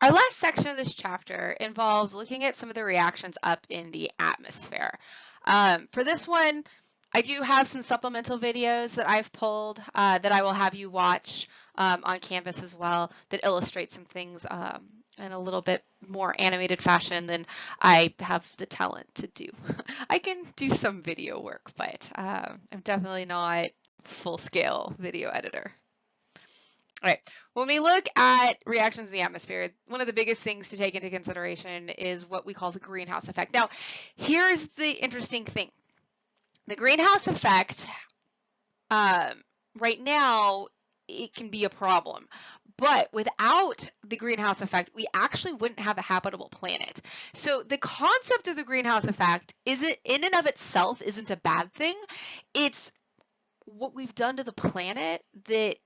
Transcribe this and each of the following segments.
Our last section of this chapter involves looking at some of the reactions up in the atmosphere. For this one, I do have some supplemental videos that I've pulled that I will have you watch on Canvas as well that illustrate some things in a little bit more animated fashion than I have the talent to do. I can do some video work, but I'm definitely not full-scale video editor. All right, when we look at reactions in the atmosphere, one of the biggest things to take into consideration is what we call the greenhouse effect. Now, here's the interesting thing. The greenhouse effect, right now, it can be a problem. But without the greenhouse effect, we actually wouldn't have a habitable planet. So the concept of the greenhouse effect isn't, in and of itself, isn't a bad thing. It's what we've done to the planet that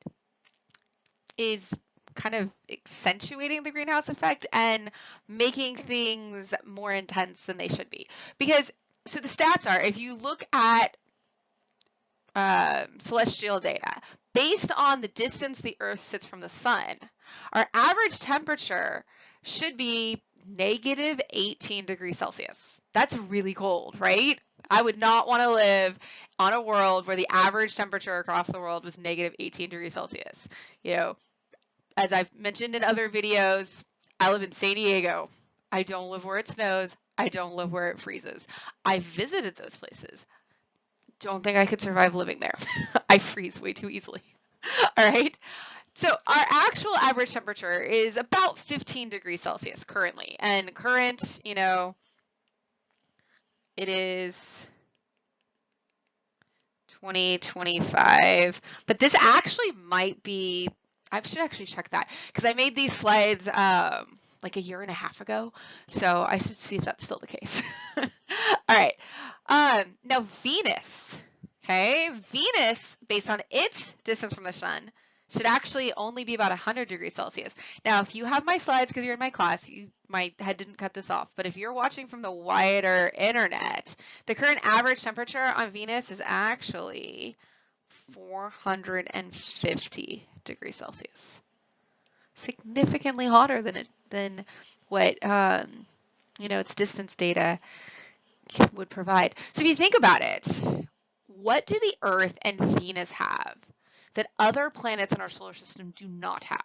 is kind of accentuating the greenhouse effect and making things more intense than they should be. Because, so the stats are, if you look at celestial data, based on the distance the Earth sits from the sun, our average temperature should be negative 18 degrees Celsius. That's really cold, right? I would not want to live on a world where the average temperature across the world was negative 18 degrees Celsius. You know, as I've mentioned in other videos, I live in San Diego. I don't live where it snows. I don't live where it freezes. I visited those places. Don't think I could survive living there. I freeze way too easily. All right. So our actual average temperature is about 15 degrees Celsius currently. And current, you know, it is 2025. But this actually might be, I should actually check that because I made these slides like a year and a half ago. So I should see if that's still the case. All right. Now Venus, okay? Venus, based on its distance from the sun, should actually only be about 100 degrees Celsius. Now, if you have my slides because you're in my class, my head didn't cut this off, but if you're watching from the wider internet, the current average temperature on Venus is actually 450 degrees Celsius. Significantly hotter than what you know, its distance data would provide. So if you think about it, what do the Earth and Venus have that other planets in our solar system do not have?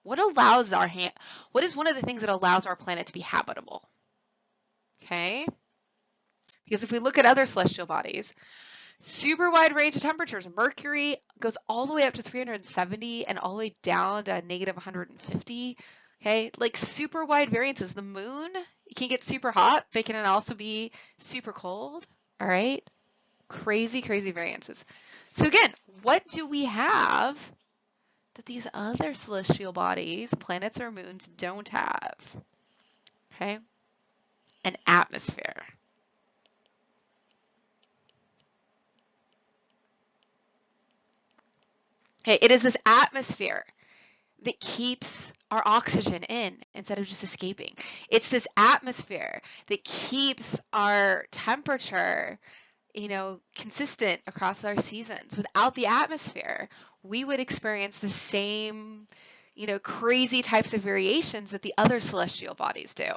What allows what is one of the things that allows our planet to be habitable? Okay? Because if we look at other celestial bodies, super wide range of temperatures. Mercury goes all the way up to 370 and all the way down to negative 150. Okay, like super wide variances. The moon, it can get super hot, but it can also be super cold. All right, crazy, crazy variances. So again, what do we have that these other celestial bodies, planets or moons, don't have? Okay, an atmosphere. Okay, it is this atmosphere that keeps our oxygen in instead of just escaping. It's this atmosphere that keeps our temperature, you know, consistent across our seasons. Without the atmosphere, we would experience the same, you know, crazy types of variations that the other celestial bodies do.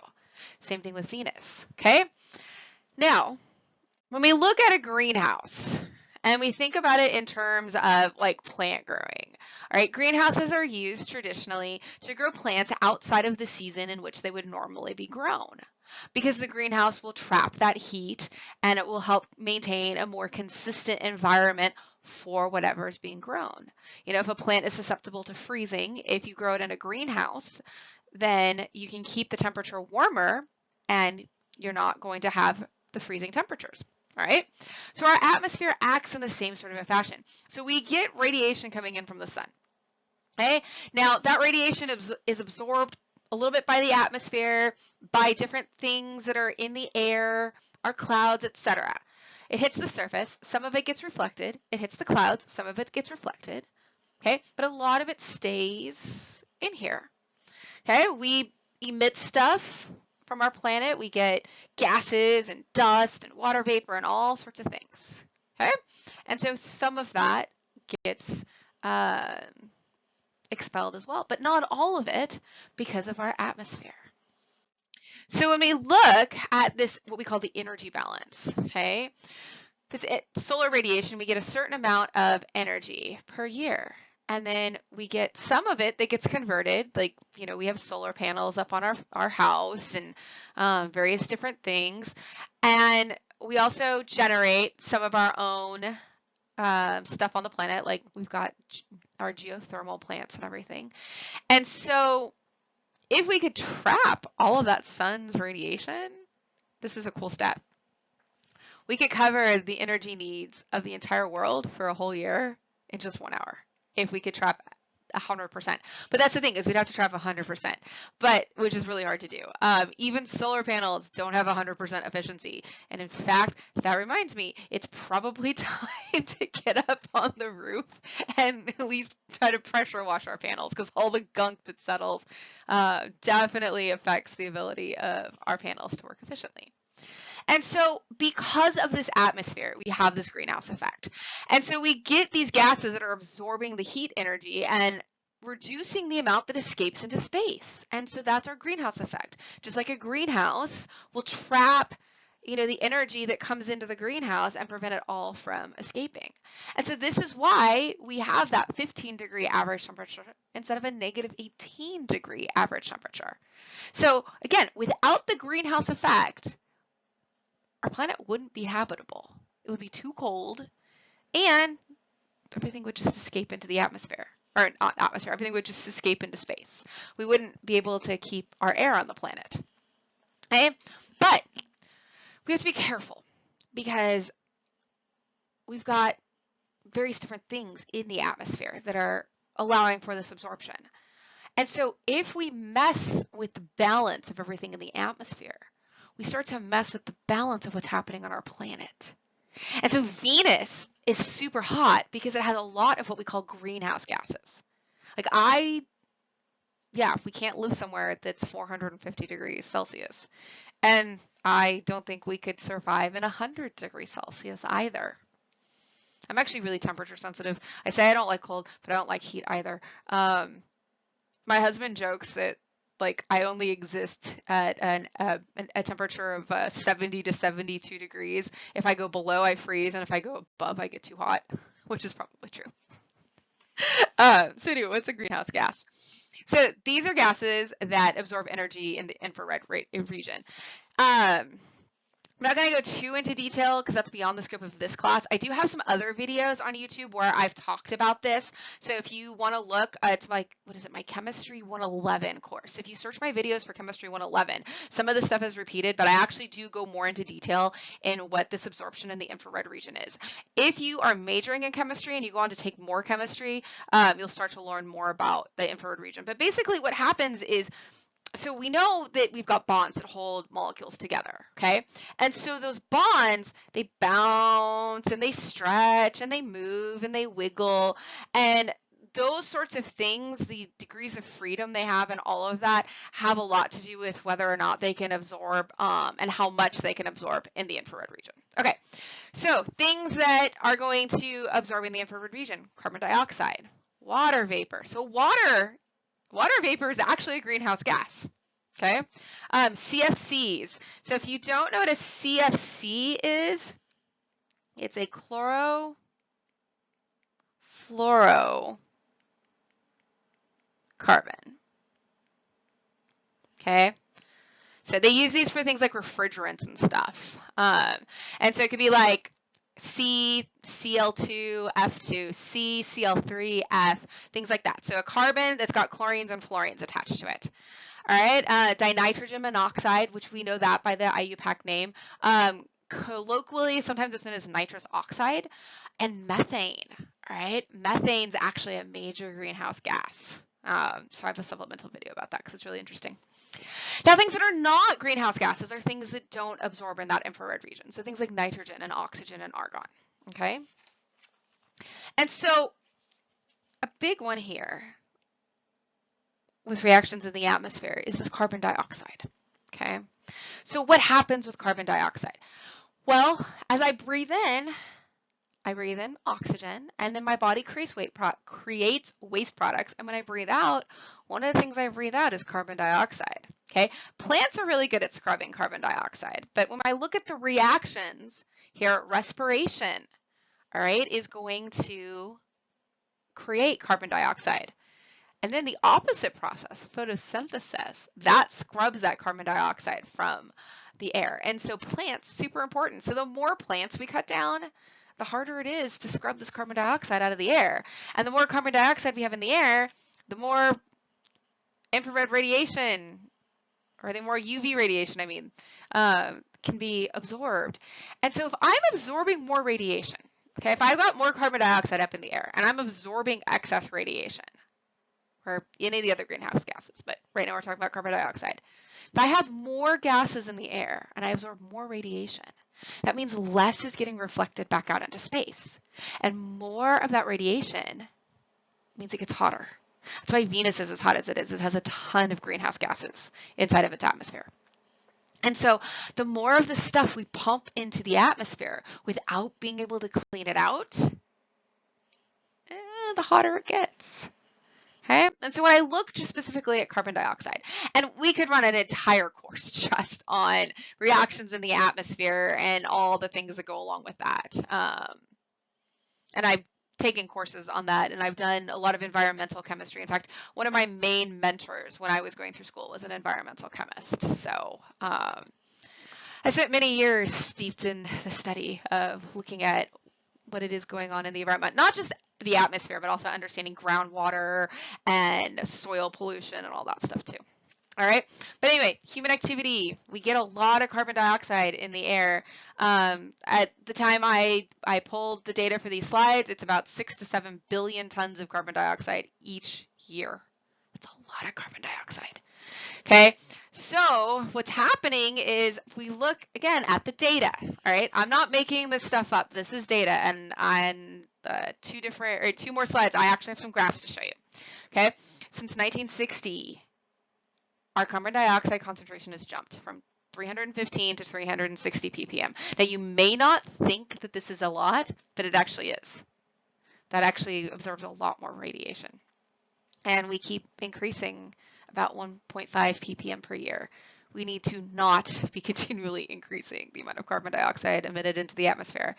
Same thing with Venus, okay? Now, when we look at a greenhouse, and we think about it in terms of like plant growing. All right, greenhouses are used traditionally to grow plants outside of the season in which they would normally be grown, because the greenhouse will trap that heat and it will help maintain a more consistent environment for whatever is being grown. You know, if a plant is susceptible to freezing, if you grow it in a greenhouse, then you can keep the temperature warmer and you're not going to have the freezing temperatures. All right, so our atmosphere acts in the same sort of a fashion. So we get radiation coming in from the sun. Okay, now that radiation is absorbed a little bit by the atmosphere, by different things that are in the air, our clouds, etc. It hits the surface, some of it gets reflected, it hits the clouds, some of it gets reflected, okay, but a lot of it stays in here. Okay, we emit stuff from our planet. We get gases and dust and water vapor and all sorts of things. Okay, and so some of that gets expelled as well, but not all of it because of our atmosphere. So when we look at this, what we call the energy balance, okay, this solar radiation, we get a certain amount of energy per year. And then we get some of it that gets converted, like, you know, we have solar panels up on our house and various different things. And we also generate some of our own stuff on the planet, like we've got our geothermal plants and everything. And so if we could trap all of that sun's radiation, this is a cool stat. We could cover the energy needs of the entire world for a whole year in just 1 hour if we could trap 100%. But that's the thing, is we'd have to trap 100%, which is really hard to do. Even solar panels don't have 100% efficiency. And in fact, that reminds me, it's probably time to get up on the roof and at least try to pressure wash our panels, because all the gunk that settles definitely affects the ability of our panels to work efficiently. And so because of this atmosphere, we have this greenhouse effect. And so we get these gases that are absorbing the heat energy and reducing the amount that escapes into space. And so that's our greenhouse effect. Just like a greenhouse will trap, you know, the energy that comes into the greenhouse and prevent it all from escaping. And so this is why we have that 15-degree average temperature instead of a negative 18-degree average temperature. So again, without the greenhouse effect, our planet wouldn't be habitable. It would be too cold, and everything would just escape into the atmosphere. Or not atmosphere, everything would just escape into space. We wouldn't be able to keep our air on the planet. Okay? But we have to be careful, because we've got various different things in the atmosphere that are allowing for this absorption. And so if we mess with the balance of everything in the atmosphere, we start to mess with the balance of what's happening on our planet. And so Venus is super hot because it has a lot of what we call greenhouse gases. Like we can't live somewhere that's 450 degrees Celsius. And I don't think we could survive in 100 degrees Celsius either. I'm actually really temperature sensitive. I say I don't like cold, but I don't like heat either. My husband jokes that, like, I only exist at a temperature of 70 to 72 degrees. If I go below, I freeze, and if I go above, I get too hot, which is probably true. So anyway, what's a greenhouse gas? So these are gases that absorb energy in the infrared region. I'm not going to go too into detail because that's beyond the scope of this class. I do have some other videos on YouTube where I've talked about this. So if you want to look, it's my Chemistry 111 course. If you search my videos for Chemistry 111, some of the stuff is repeated, but I actually do go more into detail in what this absorption in the infrared region is. If you are majoring in chemistry and you go on to take more chemistry, you'll start to learn more about the infrared region. But basically what happens is, so we know that we've got bonds that hold molecules together, okay? And so those bonds, they bounce and they stretch and they move and they wiggle, and those sorts of things, the degrees of freedom they have and all of that, have a lot to do with whether or not they can absorb and how much they can absorb in the infrared region. Okay, so things that are going to absorb in the infrared region: carbon dioxide, water vapor. So water vapor is actually a greenhouse gas, okay? CFCs. So if you don't know what a CFC is, it's a chlorofluorocarbon, okay? So they use these for things like refrigerants and stuff. And so it could be like CCl2F2, CCl3F, things like that. So a carbon that's got chlorines and fluorines attached to it. All right, dinitrogen monoxide, which we know that by the IUPAC name. Colloquially, sometimes it's known as nitrous oxide. And methane, all right? Methane's actually a major greenhouse gas. So I have a supplemental video about that because it's really interesting. Now, things that are not greenhouse gases are things that don't absorb in that infrared region. So things like nitrogen and oxygen and argon, okay? And so a big one here with reactions in the atmosphere is this carbon dioxide, okay? So what happens with carbon dioxide? Well, as I breathe in, I breathe in oxygen, and then my body creates waste products. And when I breathe out, one of the things I breathe out is carbon dioxide. Okay, plants are really good at scrubbing carbon dioxide, but when I look at the reactions here, respiration, all right, is going to create carbon dioxide. And then the opposite process, photosynthesis, that scrubs that carbon dioxide from the air. And so plants, super important. So the more plants we cut down, the harder it is to scrub this carbon dioxide out of the air. And the more carbon dioxide we have in the air, the more infrared radiation, or the more UV radiation, can be absorbed. And so if I'm absorbing more radiation, okay, if I've got more carbon dioxide up in the air and I'm absorbing excess radiation, or any of the other greenhouse gases, but right now we're talking about carbon dioxide. If I have more gases in the air and I absorb more radiation, that means less is getting reflected back out into space. And more of that radiation means it gets hotter. That's why Venus is as hot as it is. It has a ton of greenhouse gases inside of its atmosphere. And so the more of the stuff we pump into the atmosphere without being able to clean it out, the hotter it gets. Okay, and so when I look just specifically at carbon dioxide, and we could run an entire course just on reactions in the atmosphere and all the things that go along with that. And I've taken courses on that, and I've done a lot of environmental chemistry. In fact, one of my main mentors when I was going through school was an environmental chemist. So I spent many years steeped in the study of looking at what it is going on in the environment, not just the atmosphere, but also understanding groundwater and soil pollution and all that stuff too. All right. But anyway, human activity, we get a lot of carbon dioxide in the air. At the time I pulled the data for these slides, it's about 6 to 7 billion tons of carbon dioxide each year. That's a lot of carbon dioxide. Okay. So what's happening is if we look again at the data, all right, I'm not making this stuff up. This is data, and on two more slides, I actually have some graphs to show you. Okay, since 1960, our carbon dioxide concentration has jumped from 315 to 360 ppm. Now you may not think that this is a lot, but it actually is. That actually absorbs a lot more radiation, and we keep increasing about 1.5 ppm per year. We need to not be continually increasing the amount of carbon dioxide emitted into the atmosphere.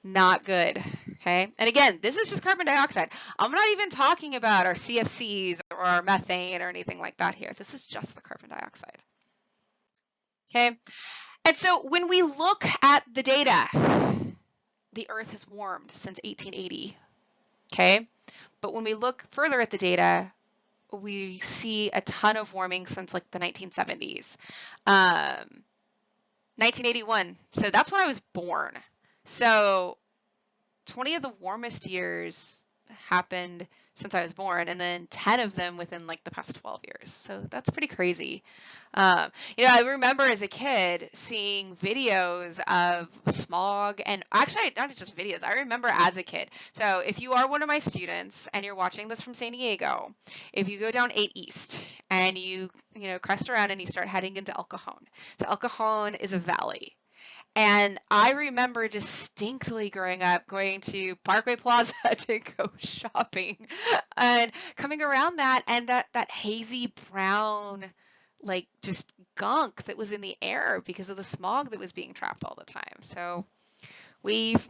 Not good, okay? And again, this is just carbon dioxide. I'm not even talking about our CFCs or our methane or anything like that here. This is just the carbon dioxide, okay? And so when we look at the data, the Earth has warmed since 1880, okay? But when we look further at the data, we see a ton of warming since like the 1970s. 1981, so that's when I was born. So 20 of the warmest years happened since I was born, and then 10 of them within like the past 12 years. So that's pretty crazy. I remember as a kid seeing videos of smog, and actually not just videos, I remember as a kid. So if you are one of my students and you're watching this from San Diego, if you go down 8 East and you crest around and you start heading into El Cajon. So El Cajon is a valley. And I remember distinctly growing up going to Parkway Plaza to go shopping and coming around that, and that hazy brown, like just gunk that was in the air because of the smog that was being trapped all the time. So we've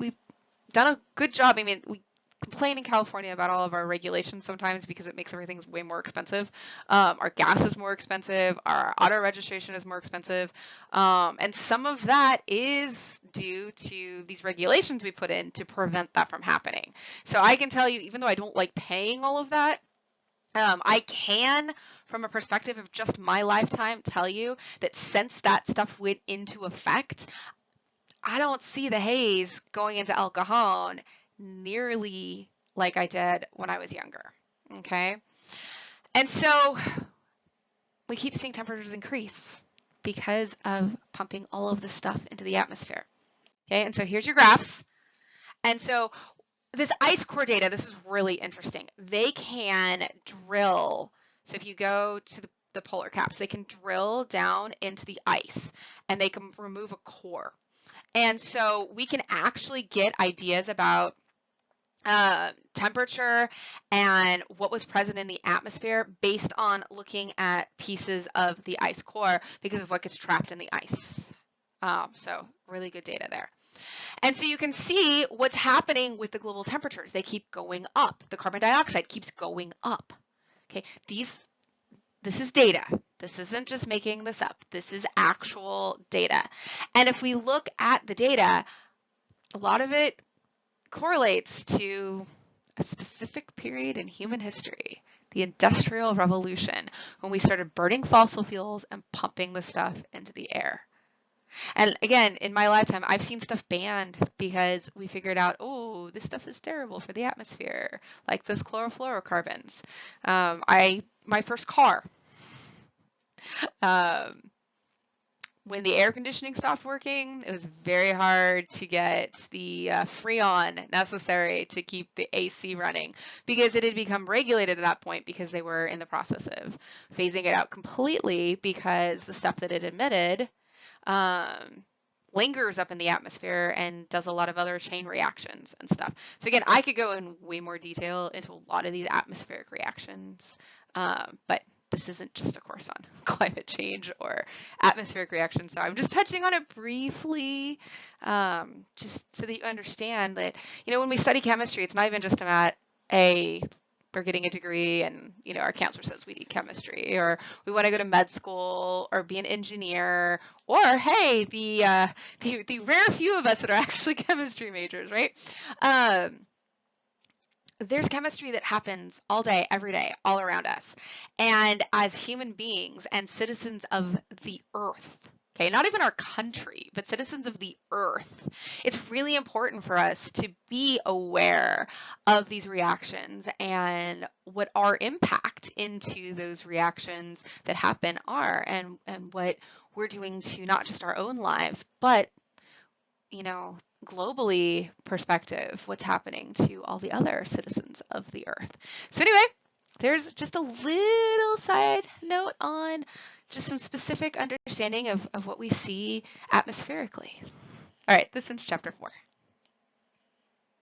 done a good job. I mean, we complain in California about all of our regulations sometimes because it makes everything way more expensive. Our gas is more expensive, our auto registration is more expensive, and some of that is due to these regulations we put in to prevent that from happening. So I can tell you, even though I don't like paying all of that, I can, from a perspective of just my lifetime, tell you that since that stuff went into effect, I don't see the haze going into El Cajon nearly like I did when I was younger, okay? And so we keep seeing temperatures increase because of pumping all of this stuff into the atmosphere, okay? And so here's your graphs. And so this ice core data, this is really interesting. They can drill, so if you go to the polar caps, they can drill down into the ice and they can remove a core. And so we can actually get ideas about temperature and what was present in the atmosphere based on looking at pieces of the ice core because of what gets trapped in the ice. So really good data there. And so you can see what's happening with the global temperatures. They keep going up. The carbon dioxide keeps going up. Okay, this is data. This isn't just making this up. This is actual data. And if we look at the data, a lot of it correlates to a specific period in human history, the Industrial Revolution, when we started burning fossil fuels and pumping the stuff into the air. And again, in my lifetime, I've seen stuff banned because we figured out, oh, this stuff is terrible for the atmosphere, like those chlorofluorocarbons. My first car, when the air conditioning stopped working, it was very hard to get the Freon necessary to keep the AC running because it had become regulated at that point because they were in the process of phasing it out completely because the stuff that it emitted lingers up in the atmosphere and does a lot of other chain reactions and stuff. So again, I could go in way more detail into a lot of these atmospheric reactions, but this isn't just a course on climate change or atmospheric reactions. So I'm just touching on it briefly, just so that you understand that, when we study chemistry, it's not even just about we're getting a degree and, our counselor says we need chemistry, or we want to go to med school or be an engineer, or hey, the rare few of us that are actually chemistry majors, right? There's chemistry that happens all day, every day, all around us. And as human beings and citizens of the earth, okay, not even our country, but citizens of the earth, it's really important for us to be aware of these reactions and what our impact into those reactions that happen are, and what we're doing to not just our own lives, but globally perspective, what's happening to all the other citizens of the earth. So anyway, there's just a little side note on just some specific understanding of what we see atmospherically. All right, this ends chapter 4.